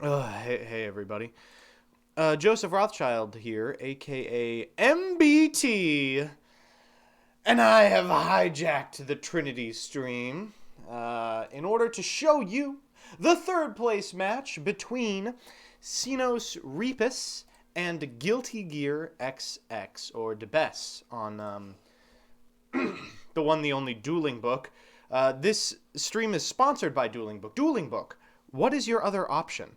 Hey everybody. Joseph Rothschild here, aka MBT, and I have hijacked the Trinity stream in order to show you the third place match between Sinos Repus and Guilty Gear XX, or Debes, on the one, the only Dueling Book. This stream is sponsored by Dueling Book. Dueling Book, what is your other option?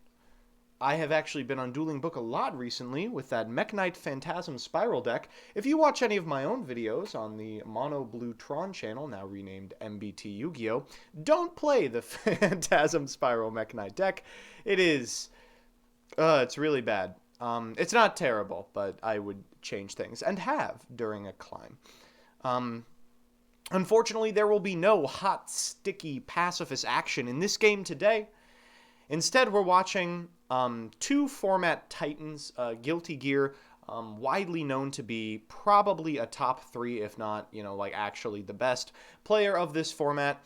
I have actually been on Dueling Book a lot recently with that Mech Knight Phantasm Spiral deck. If you watch any of my own videos on the Mono Blue Tron channel, now renamed MBT Yugioh, don't play the Phantasm Spiral Mech Knight deck. It's really bad. It's not terrible, but I would change things, and have during a climb. Um, Unfortunately, there will be no hot, sticky pacifist action in this game today. Instead, we're watching two format titans, Guilty Gear, widely known to be probably a top three, if not, actually the best player of this format.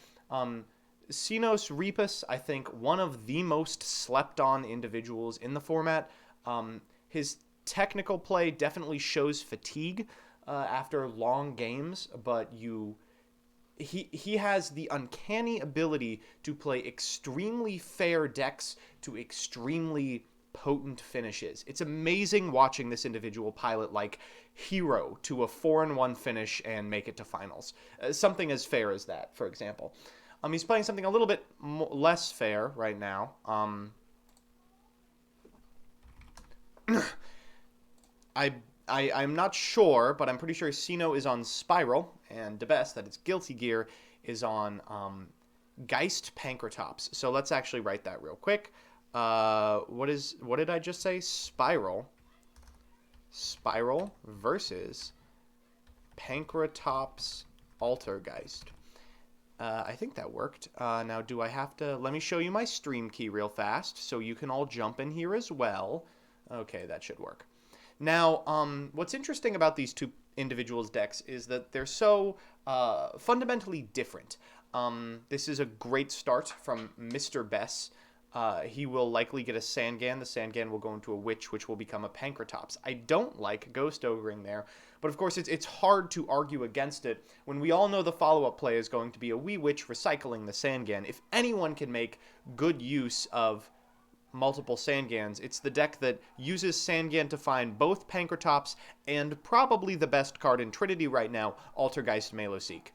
Sinos Repus, I think, one of the most slept on individuals in the format. His technical play definitely shows fatigue after long games, but he has the uncanny ability to play extremely fair decks to extremely potent finishes. It's amazing watching this individual pilot like Hero to a 4-1 finish and make it to finals. Something as fair as that, for example. He's playing something a little bit less fair right now. I'm not sure, but I'm pretty sure Sino is on Spiral, and Debes, that is Guilty Gear, is on Geist Pankratops. So let's actually write that real quick. What did I just say? Spiral versus Pankratops Altergeist. I think that worked. Now, do I have to... Let me show you my stream key real fast, so you can all jump in here as well. Okay, that should work. Now, what's interesting about these two individuals' decks is that they're so fundamentally different. This is a great start from Mr. Bess. He will likely get a Sangan. The Sangan will go into a Witch, which will become a Pankratops. I don't like Ghost Ogring there, but of course it's hard to argue against it when we all know the follow-up play is going to be a Wee Witch recycling the Sangan. If anyone can make good use of multiple Sangans, it's the deck that uses Sangan to find both Pankratops and probably the best card in Trinity right now, Altergeist Meloseek.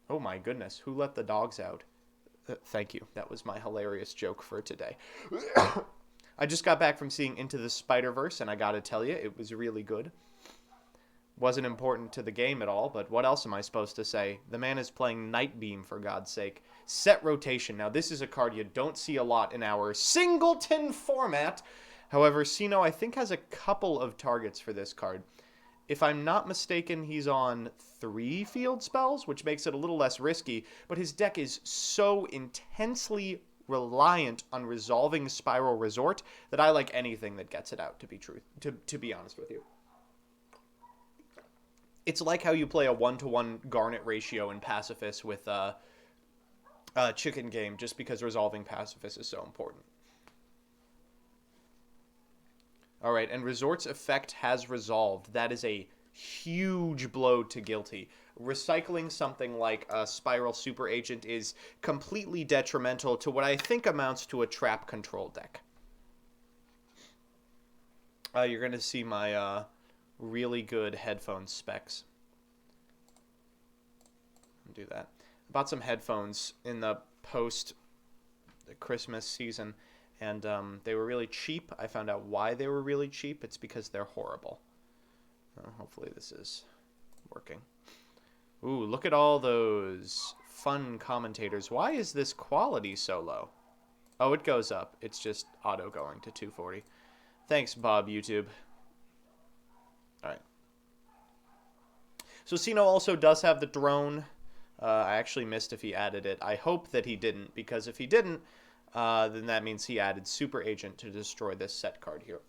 Oh my goodness, who let the dogs out? Thank you. That was my hilarious joke for today. I just got back from seeing Into the Spider-Verse, and I gotta tell you, it was really good. Wasn't important to the game at all, but what else am I supposed to say? The man is playing Nightbeam, for God's sake. Set Rotation. Now, this is a card you don't see a lot in our singleton format. However, Sino, I think, has a couple of targets for this card. If I'm not mistaken, he's on 3 field spells, which makes it a little less risky, but his deck is so intensely reliant on resolving Spiral Resort that I like anything that gets it out, to be honest with you. It's like how you play a 1-to-1 Garnet ratio in Pacifist with Chicken Game, just because resolving Pacifist is so important. Alright, and Resort's effect has resolved. That is a huge blow to Guilty. Recycling something like a Spiral Super Agent is completely detrimental to what I think amounts to a trap control deck. You're going to see my really good headphone specs. Do that. I bought some headphones in the post-Christmas season, and they were really cheap. I found out why they were really cheap. It's because they're horrible. Hopefully this is working. Ooh, look at all those fun commentators. Why is this quality so low? Oh, it goes up. It's just auto going to 240. Thanks, Bob YouTube. Alright. So Sino also does have the drone. I actually missed if he added it. I hope that he didn't, because if he didn't, then that means he added Super Agent to destroy this set card here.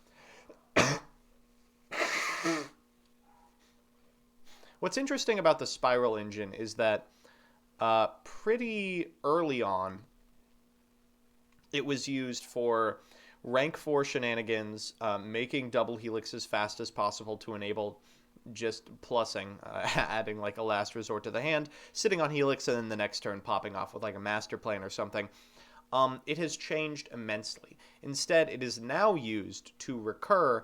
What's interesting about the Spiral engine is that pretty early on, It was used for rank 4 shenanigans, making double helix as fast as possible to enable just plussing, adding like a last resort to the hand, sitting on helix, and then the next turn popping off with like a master plan or something. It has changed immensely. Instead, it is now used to recur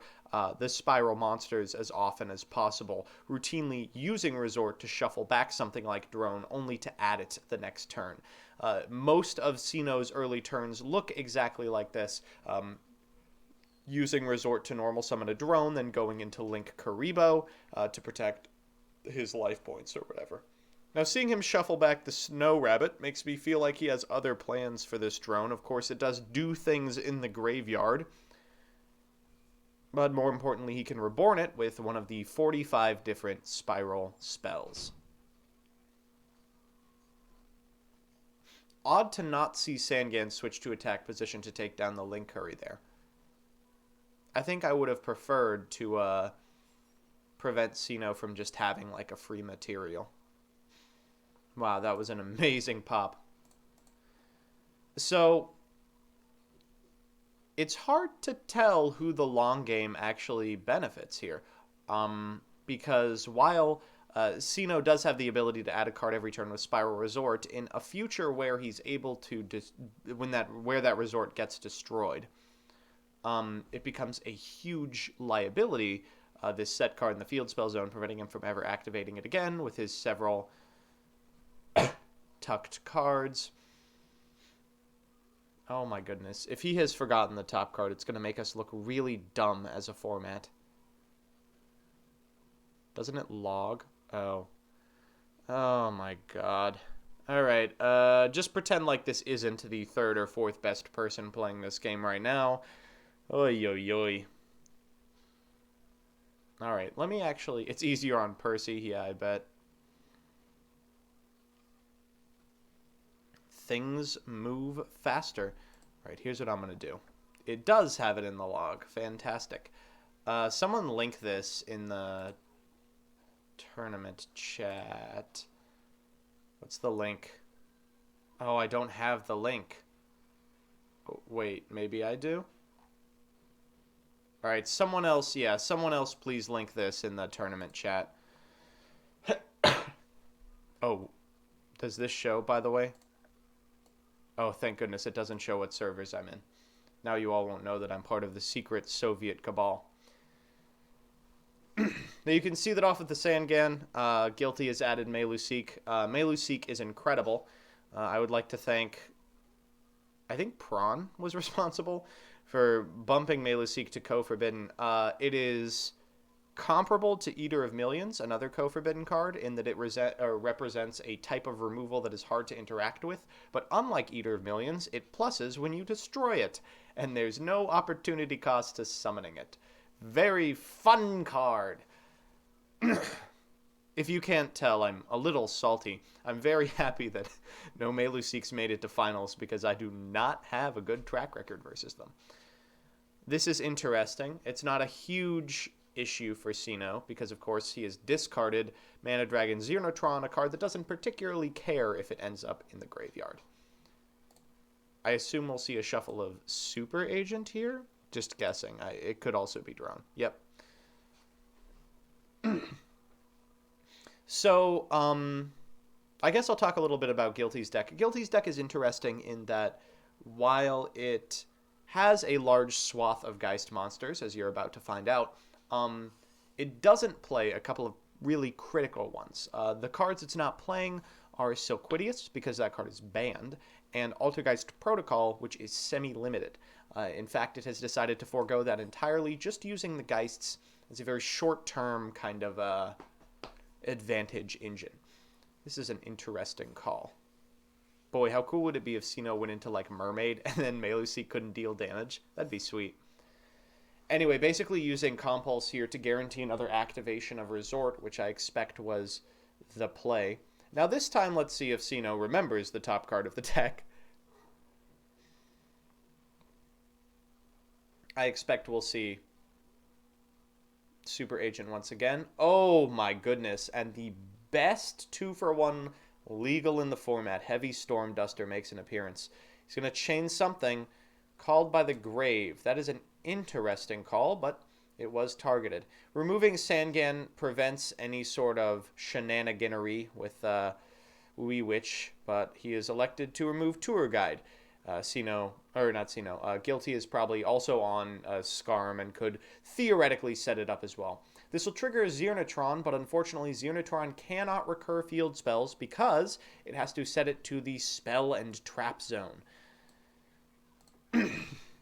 the spiral monsters as often as possible, routinely using Resort to shuffle back something like Drone only to add it the next turn. Most of Sino's early turns look exactly like this, using Resort to normal summon a Drone, then going into Link Karibo to protect his life points or whatever. Now, seeing him shuffle back the Snow Rabbit makes me feel like he has other plans for this drone. Of course, it does do things in the graveyard, but more importantly, he can reborn it with one of the 45 different spiral spells. Odd to not see Sangan switch to attack position to take down the Link Curry there. I think I would have preferred to prevent Sino from just having like a free material. Wow, that was an amazing pop. So, it's hard to tell who the long game actually benefits here. Because while Sino does have the ability to add a card every turn with Spiral Resort, in a future where he's able to, where that resort gets destroyed, it becomes a huge liability. This set card in the field spell zone, preventing him from ever activating it again with his several tucked cards. Oh my goodness. If he has forgotten the top card, it's going to make us look really dumb as a format. Doesn't it log? Oh. Oh my god. Alright, just pretend like this isn't the third or fourth best person playing this game right now. Oy, oy, oy. Alright, let me actually... It's easier on Percy, yeah, I bet. Things move faster. Alright, here's what I'm going to do. It does have it in the log. Fantastic. Someone link this in the tournament chat. What's the link? Oh, I don't have the link. Oh, wait, maybe I do? Alright, someone else, yeah, someone else please link this in the tournament chat. Oh, does this show, by the way? Oh, thank goodness it doesn't show what servers I'm in. Now you all won't know that I'm part of the secret Soviet cabal. Now you can see that off of the Sangan, Guilty has added Melusik. Melusik is incredible. I would like to thank, I think Prawn was responsible for bumping Melusik to Co-Forbidden. It is comparable to Eater of Millions, another Co-Forbidden card, in that it represents a type of removal that is hard to interact with, but unlike Eater of Millions, it pluses when you destroy it, and there's no opportunity cost to summoning it. Very fun card! If you can't tell, I'm a little salty. I'm very happy that no Melusiks made it to finals, because I do not have a good track record versus them. This is interesting. It's not a huge issue for Sino, because of course he has discarded Mana Dragon Xenotron, a card that doesn't particularly care if it ends up in the graveyard. I assume we'll see a shuffle of Super Agent here. Just guessing. It could also be Drone. Yep. So, I guess I'll talk a little bit about Guilty's deck. Guilty's deck is interesting in that while it has a large swath of Geist monsters, as you're about to find out, it doesn't play a couple of really critical ones. The cards it's not playing are Silquidius, because that card is banned, and Altergeist Protocol, which is semi-limited. In fact, it has decided to forego that entirely, just using the Geists as a very short-term kind of advantage engine. This is an interesting call. Boy, how cool would it be if Sino went into, like, Mermaid, and then Melusi couldn't deal damage? That'd be sweet. Anyway, basically using Compulse here to guarantee another activation of Resort, which I expect was the play. Now this time, let's see if Sino remembers the top card of the deck. I expect we'll see Super Agent once again. Oh my goodness, and the best 2-for-1 legal in the format, Heavy Storm Duster, makes an appearance. He's going to chain something Called by the grave. That is an interesting call, but it was targeted. Removing Sangan prevents any sort of shenaniganery with Wee Witch, but he is elected to remove Tour Guide. Sino, or not Sino, Guilty is probably also on Scarm and could theoretically set it up as well. This will trigger Xenotron, but unfortunately Xenotron cannot recur field spells because it has to set it to the spell and trap zone.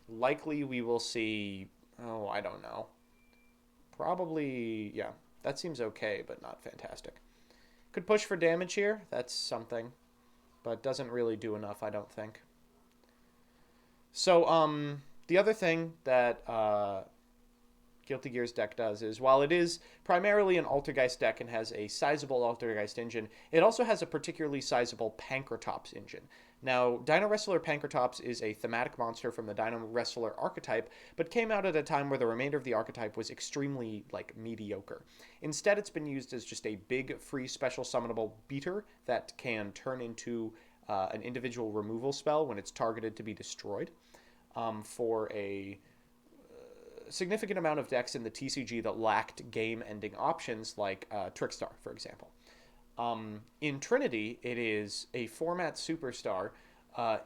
Likely we will see, oh, I don't know. Probably, yeah, that seems okay, but not fantastic. Could push for damage here, that's something, but doesn't really do enough, I don't think. So, the other thing that Guilty Gear's deck does is, while it is primarily an Altergeist deck and has a sizable Altergeist engine, it also has a particularly sizable Pankratops engine. Now, Dino Wrestler Pankratops is a thematic monster from the Dino Wrestler archetype, but came out at a time where the remainder of the archetype was extremely, mediocre. Instead, it's been used as just a big, free, special summonable beater that can turn into an individual removal spell when it's targeted to be destroyed. For a significant amount of decks in the TCG that lacked game-ending options, like Trickstar, for example. In Trinity, it is a format superstar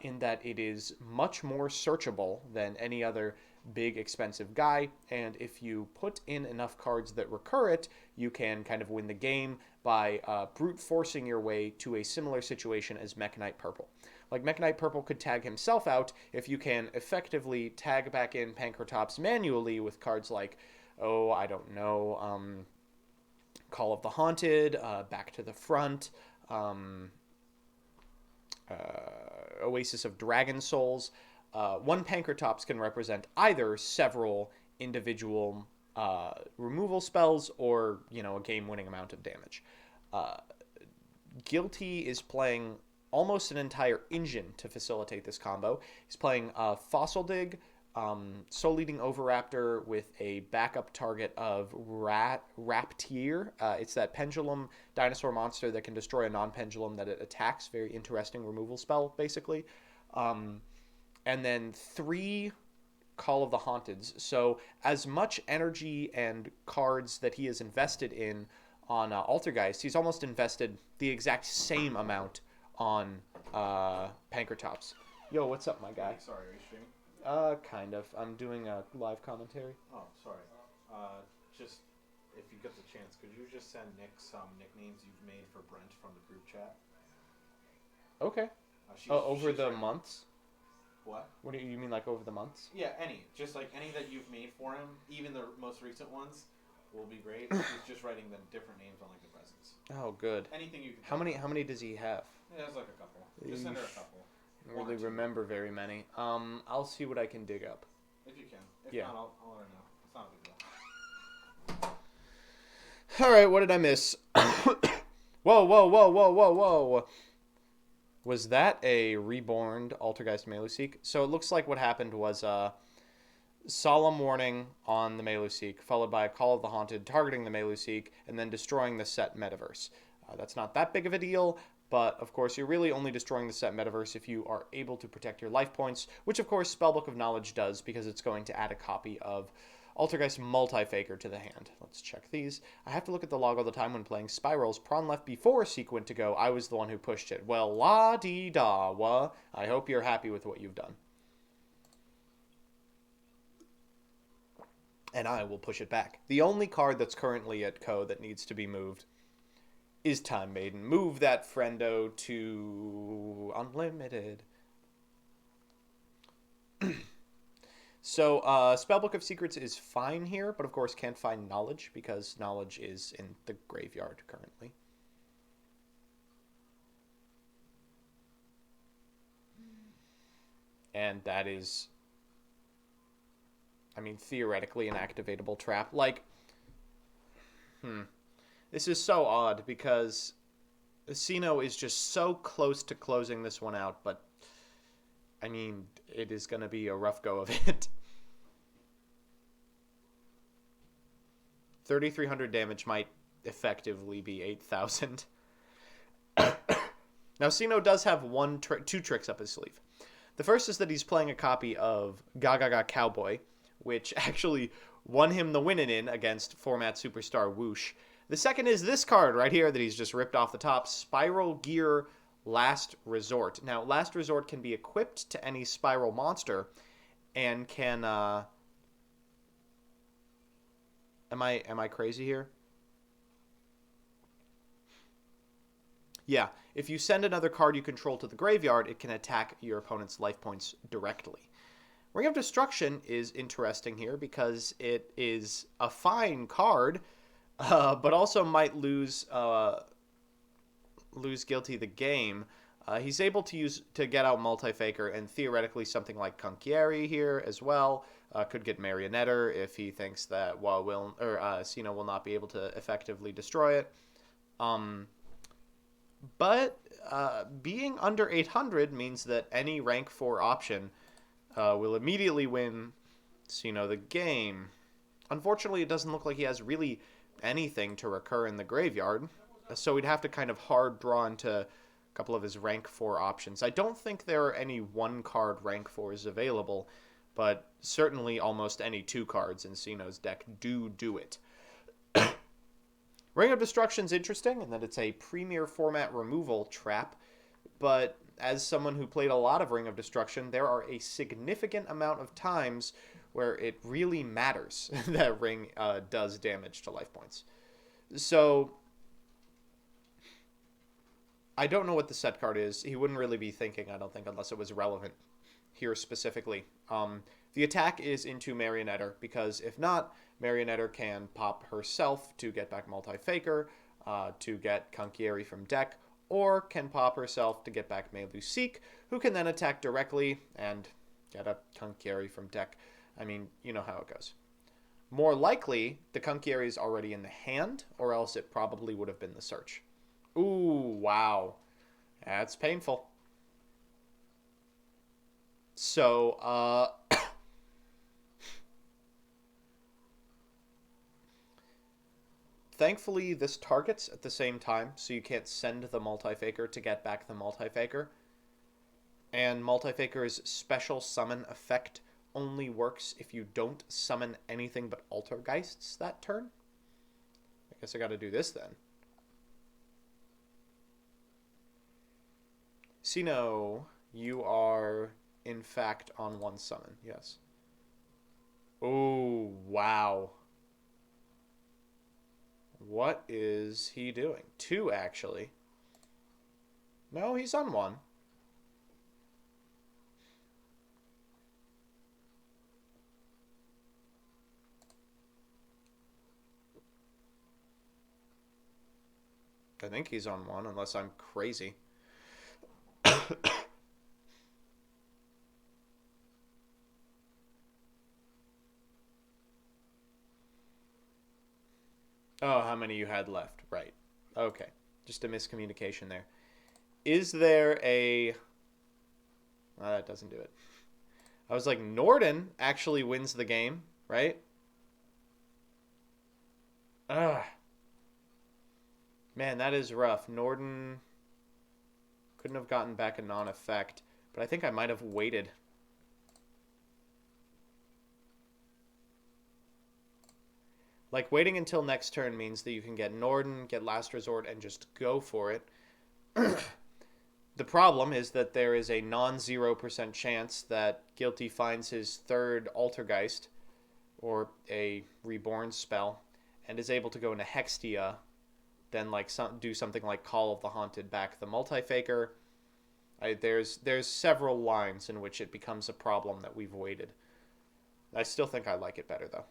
in that it is much more searchable than any other big, expensive guy, and if you put in enough cards that recur it, you can kind of win the game by brute forcing your way to a similar situation as Mekhanite Purple. Like, Mekhanite Purple could tag himself out if you can effectively tag back in Pankratops manually with cards like, oh, I don't know, Call of the Haunted, Back to the Front, Oasis of Dragon Souls. One Pankratops can represent either several individual removal spells or, a game-winning amount of damage. Guilty is playing almost an entire engine to facilitate this combo. He's playing Fossil Dig, Soul Eating Oviraptor with a backup target of Raptier. It's that pendulum dinosaur monster that can destroy a non-pendulum that it attacks. Very interesting removal spell, basically. And then 3 Call of the Haunteds. So as much energy and cards that he has invested in on Altergeist, he's almost invested the exact same amount on Pankratops. Yo, what's up, my guy? Sorry, are you streaming? Kind of. I'm doing a live commentary. Oh, sorry. Just, if you get the chance, could you just send Nick some nicknames you've made for Brent from the group chat? Okay. Over the months? What? What do you mean, like over the months? Yeah, any. Just like any that you've made for him, even the most recent ones, will be great. He's just writing the different names on like the presents. Oh, good. Anything you can. How many does he have? Yeah, there's like a couple. Just send her a couple. I don't really remember very many. I'll see what I can dig up. If you can. If Yeah. not, I'll let her know. It's not a big deal. All right, what did I miss? Whoa. Was that a reborn Altergeist Meluseek? So it looks like what happened was Solemn Warning on the Meluseek, followed by a Call of the Haunted targeting the Meluseek, and then destroying the set Metaverse. That's not that big of a deal, but of course you're really only destroying the set Metaverse if you are able to protect your life points, which of course Spellbook of Knowledge does because it's going to add a copy of Altergeist Multi-Faker to the hand. Let's check these. I have to look at the log all the time when playing Spirals. Prawn left before Sequent to go. I was the one who pushed it. Well, la-dee-da-wa. I hope you're happy with what you've done. And I will push it back. The only card that's currently at Co that needs to be moved is Time Maiden. Move that friendo to Unlimited. So, Spellbook of Secrets is fine here, but of course can't find Knowledge because Knowledge is in the graveyard currently. And that is, I mean, theoretically an activatable trap. Like, this is so odd because Sino is just so close to closing this one out, but I mean, it is going to be a rough go of it. 3,300 damage might effectively be 8,000. Now, Sino does have two tricks up his sleeve. The first is that he's playing a copy of Gaga Ga Cowboy, which actually won him the winning in against format superstar Whoosh. The second is this card right here that he's just ripped off the top, Spiral Gear Last Resort. Now, Last Resort can be equipped to any Spiral monster and can... Am I crazy here? Yeah, if you send another card you control to the graveyard, it can attack your opponent's life points directly. Ring of Destruction is interesting here because it is a fine card, but also might lose Guilty the game. He's able to get out Multi-Faker and theoretically something like Conquieri here as well. Could get Marionetter if he thinks that Sino will not be able to effectively destroy it. But being under 800 means that any rank 4 option will immediately win Sino the game. Unfortunately, it doesn't look like he has really anything to recur in the graveyard, so we'd have to kind of hard draw into a couple of his rank 4 options. I don't think there are any 1-card rank 4s available, but certainly almost any 2 cards in Sino's deck do it. Ring of Destruction's interesting in that it's a premier format removal trap, but as someone who played a lot of Ring of Destruction, there are a significant amount of times where it really matters that Ring does damage to life points. So, I don't know what the set card is. He wouldn't really be thinking, I don't think, unless it was relevant here specifically. The attack is into Marionetter, because if not, Marionetter can pop herself to get back Multi-Faker, to get Conquieri from deck, or can pop herself to get back Melusik, who can then attack directly and get a Conquieri from deck. I mean, you know how it goes. More likely, the Conquieri is already in the hand, or else it probably would have been the search. Ooh, wow. That's painful. So, thankfully, this targets at the same time, so you can't send the Multi-Faker to get back the Multi-Faker. And Multi-Faker's special summon effect only works if you don't summon anything but Altergeists that turn. I guess I gotta do this then. Sino, you are, in fact, on 1 summon, yes. Oh, wow. What is he doing? 2, actually. No, he's on 1. I think he's on 1, unless I'm crazy. Oh, how many you had left. Right. Okay. Just a miscommunication there. Is there a... Oh, that doesn't do it. I was like, Norden actually wins the game, right? Ugh. Man, that is rough. Norden couldn't have gotten back a non-effect, but I think I might have waited. Like, waiting until next turn means that you can get Norden, get Last Resort, and just go for it. The problem is that there is a non-0% chance that Guilty finds his 3rd Altergeist, or a Reborn spell, and is able to go into Hextia, then like do something like Call of the Haunted back the Multi-Faker. There's several lines in which it becomes a problem that we've waited. I still think I like it better, though.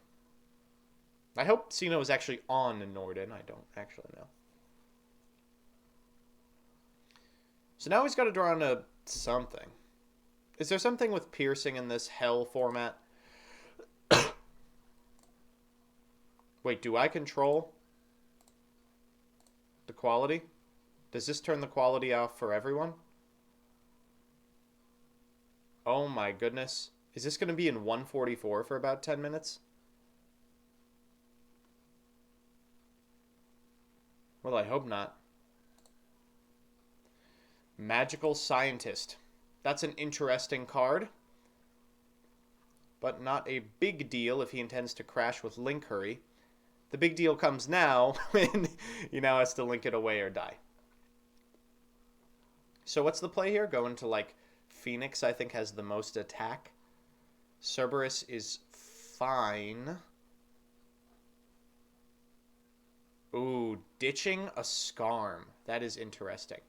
I hope Sino is actually on Norden. I don't actually know. So now he's got to draw into something. Is there something with piercing in this hell format? Wait, do I control the quality? Does this turn the quality off for everyone? Oh my goodness. Is this going to be in 144 for about 10 minutes? Well, I hope not. Magical Scientist. That's an interesting card, but not a big deal if he intends to crash with Link Hurry. The big deal comes now when he now has to link it away or die. So what's the play here? Go into like Phoenix, I think, has the most attack. Cerberus is fine. Ooh, ditching a Skarm. That is interesting.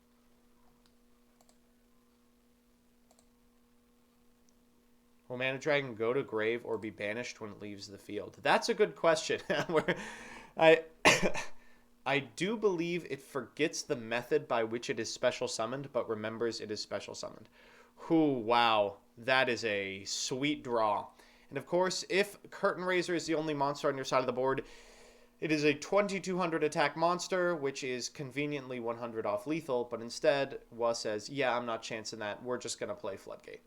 Will Mana Dragon go to grave or be banished when it leaves the field? That's a good question. I I do believe it forgets the method by which it is special summoned, but remembers it is special summoned. Whew, wow. That is a sweet draw. And of course, if Curtain Raiser is the only monster on your side of the board, it is a 2200 attack monster, which is conveniently 100 off lethal, but instead, Wa says, yeah, I'm not chancing that. We're just going to play Floodgate.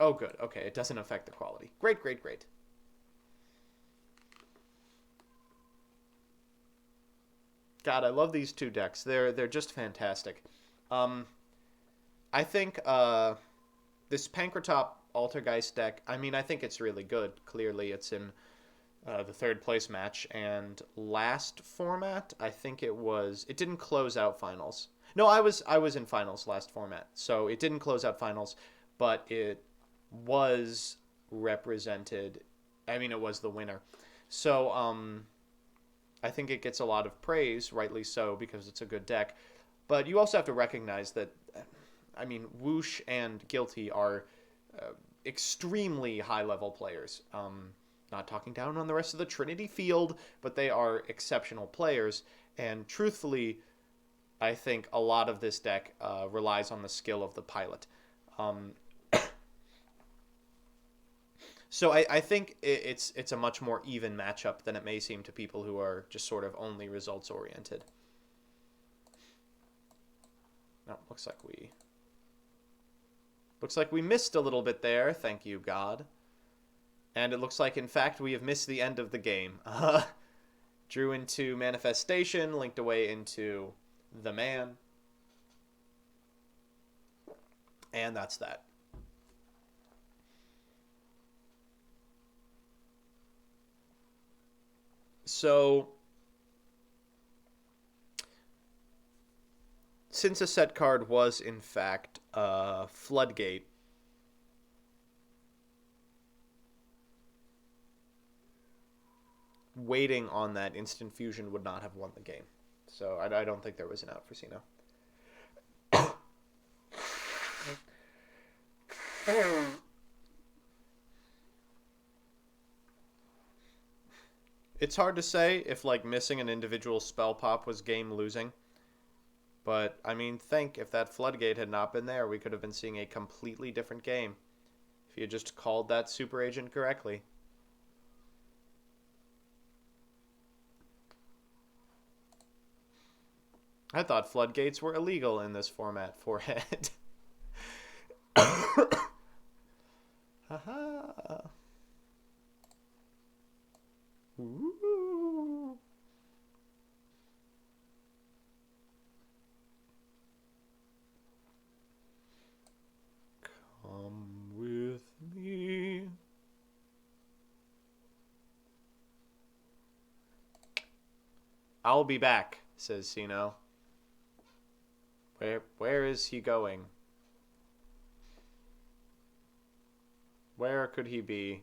Oh, good. Okay, it doesn't affect the quality. Great, great, great. God, I love these two decks. They're just fantastic. I think this Pancratop Altergeist deck, I mean, I think it's really good. Clearly, it's in the third place match. And last format, I think it didn't close out finals. No, I was in finals last format. So it didn't close out finals, but it was represented. I mean, it was the winner. So I think it gets a lot of praise, rightly so, because it's a good deck. But you also have to recognize that, I mean, Whoosh and Guilty are extremely high-level players. Not talking down on the rest of the Trinity field, but they are exceptional players. And truthfully, I think a lot of this deck relies on the skill of the pilot. So I think it's a much more even matchup than it may seem to people who are just sort of only results oriented. No, looks like we missed a little bit there. Thank you, God. And it looks like, in fact, we have missed the end of the game. Drew into Manifestation, linked away into the Man. And that's that. So, since a set card was, in fact, Floodgate, waiting on that instant fusion would not have won the game. So, I don't think there was an out for Sino. It's hard to say if, like, missing an individual spell pop was game losing. But, I mean, think, if that Floodgate had not been there, we could have been seeing a completely different game. If you had just called that super agent correctly. I thought Floodgates were illegal in this format, Forehead. Haha. Ooh. Come with me. I'll be back, says Sino. Where is he going? Where could he be?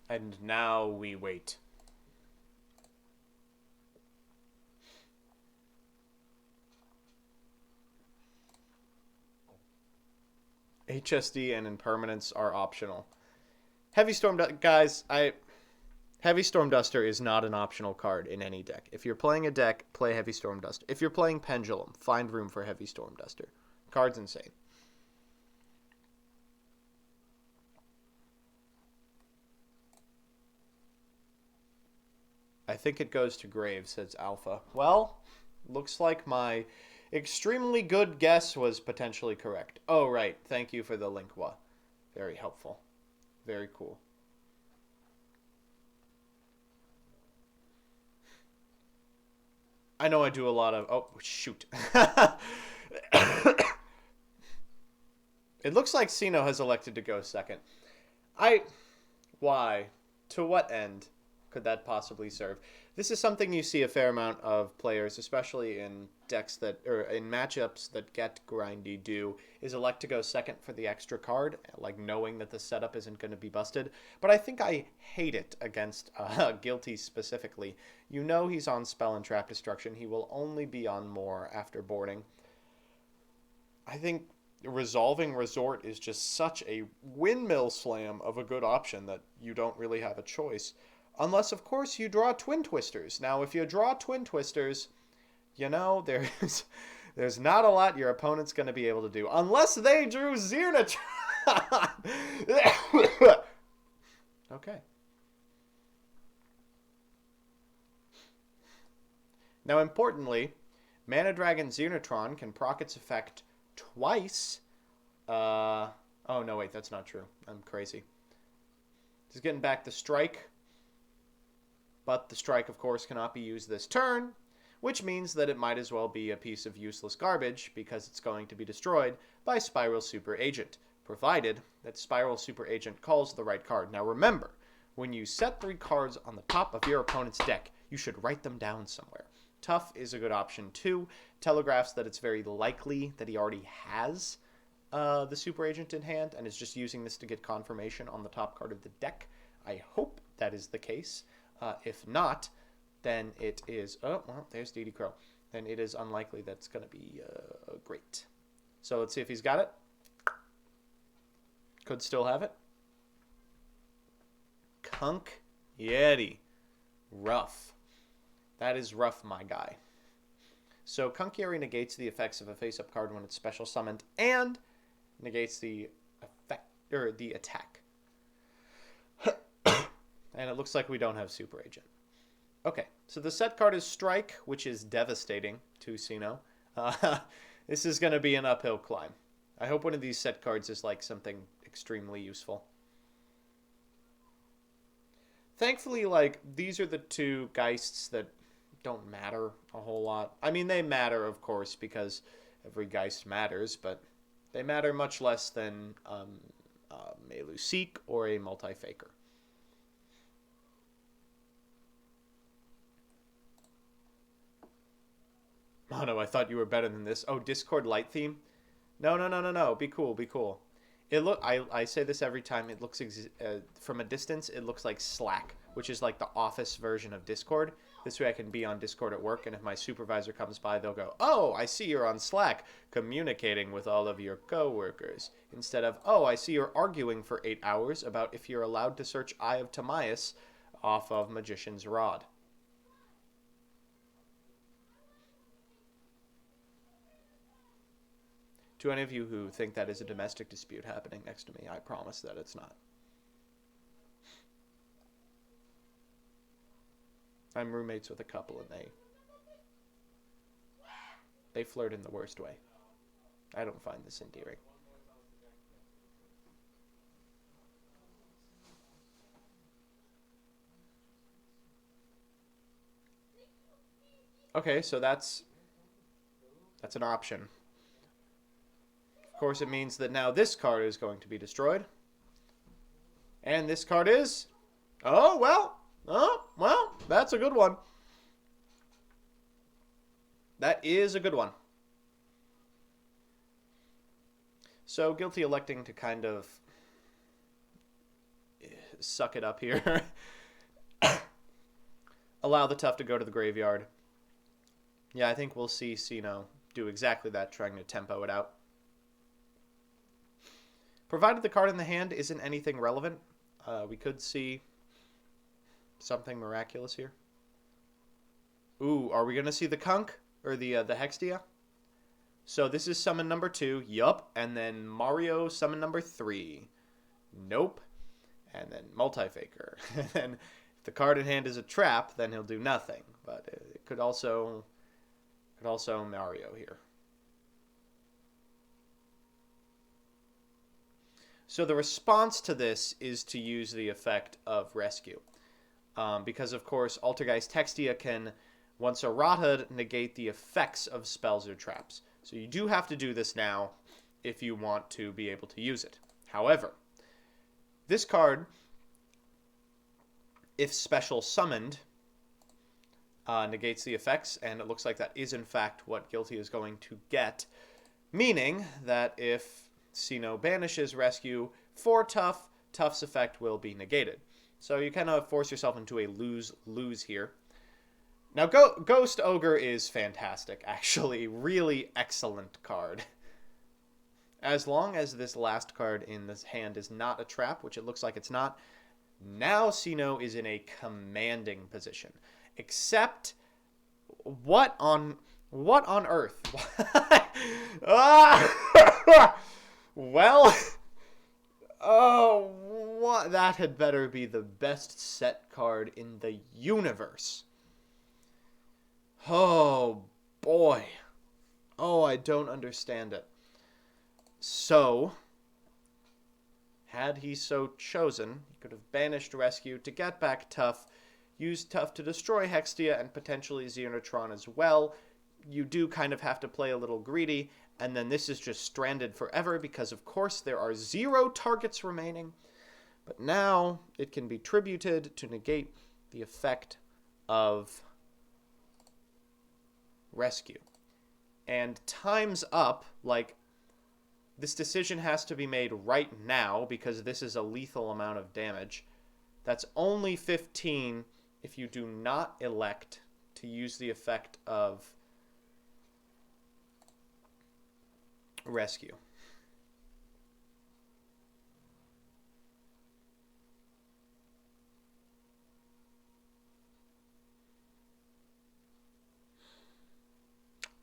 And now we wait. HSD and impermanence are optional. Heavy Storm, guys, Heavy Storm Duster is not an optional card in any deck. If you're playing a deck, play Heavy Storm Duster. If you're playing Pendulum, find room for Heavy Storm Duster. Card's insane. I think it goes to Graves, says Alpha. Well, looks like my extremely good guess was potentially correct. Oh, right. Thank you for the link, Wa. Very helpful. Very cool. I know I do a lot of... Oh, shoot. It looks like Sino has elected to go second. Why? To what end could that possibly serve? This is something you see a fair amount of players, especially in decks that, or in matchups that get grindy, do, is elect to go second for the extra card, like knowing that the setup isn't going to be busted. But I think I hate it against Guilty specifically. You know he's on Spell and Trap Destruction. He will only be on more after boarding. I think Resolving Resort is just such a windmill slam of a good option that you don't really have a choice. Unless, of course, you draw Twin Twisters. Now, if you draw Twin Twisters, you know, there's not a lot your opponent's going to be able to do. Unless they drew Xenotron. Okay. Now, importantly, Mana Dragon Xenotron can proc its effect twice. Oh, no, wait, that's not true. I'm crazy. Just getting back the strike. But the strike, of course, cannot be used this turn, which means that it might as well be a piece of useless garbage because it's going to be destroyed by Spiral Super Agent, provided that Spiral Super Agent calls the right card. Now remember, when you set 3 cards on the top of your opponent's deck, you should write them down somewhere. Tough is a good option too. Telegraphs that it's very likely that he already has the Super Agent in hand and is just using this to get confirmation on the top card of the deck. I hope that is the case. If not, then it is... Oh, well, there's DD Crow. Then it is unlikely that's going to be great. So let's see if he's got it. Could still have it. Kunk Yeti. Rough. That is rough, my guy. So Kunk Yeti negates the effects of a face-up card when it's special summoned and negates the effect or the attack. And it looks like we don't have Super Agent. Okay, so the set card is Strike, which is devastating to Sino. This is going to be an uphill climb. I hope one of these set cards is like something extremely useful. Thankfully, like, these are the 2 Geists that don't matter a whole lot. I mean, they matter, of course, because every Geist matters, but they matter much less than Meluseek or a Multi-Faker. Oh no, I thought you were better than this. Oh, Discord light theme? No. Be cool, be cool. I say this every time. It looks from a distance. It looks like Slack, which is like the office version of Discord. This way, I can be on Discord at work, and if my supervisor comes by, they'll go, "Oh, I see you're on Slack, communicating with all of your coworkers." Instead of, "Oh, I see you're arguing for 8 hours about if you're allowed to search Eye of Timaeus off of Magician's Rod." To any of you who think that is a domestic dispute happening next to me, I promise that it's not. I'm roommates with a couple and they flirt in the worst way. I don't find this endearing. Okay, so that's an option. Of course, it means that now this card is going to be destroyed. And this card is... Oh, well, that's a good one. That is a good one. So, Guilty electing to kind of suck it up here. Allow the tough to go to the graveyard. Yeah, I think we'll see Sino do exactly that, trying to tempo it out. Provided the card in the hand isn't anything relevant, we could see something miraculous here. Ooh, are we going to see the Kunk? Or the Hextia? So this is summon number 2. Yup. And then Mario summon number 3. Nope. And then Multifaker. And then if the card in hand is a trap, then he'll do nothing. But it could also Mario here. So the response to this is to use the effect of Rescue. Because, of course, Altergeist Hextia can, once errata, negate the effects of spells or traps. So you do have to do this now if you want to be able to use it. However, this card, if special summoned, negates the effects, and it looks like that is, in fact, what Guilty is going to get. Meaning that if Sino banishes Rescue for Tough, Tough's effect will be negated. So you kind of force yourself into a lose-lose here. Now, Ghost Ogre is fantastic, actually. Really excellent card. As long as this last card in this hand is not a trap, which it looks like it's not, now Sino is in a commanding position. Except, what on earth? Well, oh, what? That had better be the best set card in the universe. Oh, boy. Oh, I don't understand it. So, had he so chosen, he could have banished Rescue to get back Tough, used Tough to destroy Hextia and potentially Xenotron as well. You do kind of have to play a little greedy, and then this is just stranded forever because, of course, there are 0 targets remaining. But now it can be tributed to negate the effect of Rescue. And time's up. Like, this decision has to be made right now because this is a lethal amount of damage. That's only 15 if you do not elect to use the effect of Rescue.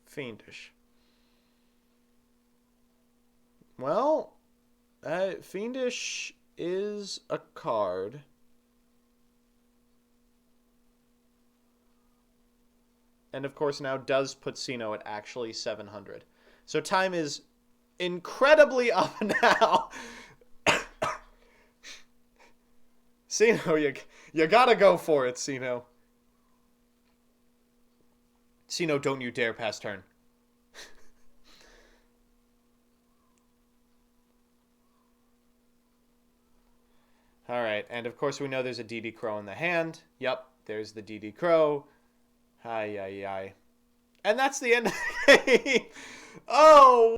Fiendish. Well, Fiendish is a card. And of course now does put Sino at actually 700. So time is incredibly up now. Sino, you gotta go for it, Sino. Sino, don't you dare pass turn. Alright, and of course we know there's a DD Crow in the hand. Yep, there's the DD Crow. Hi. And that's the end of the game. Oh!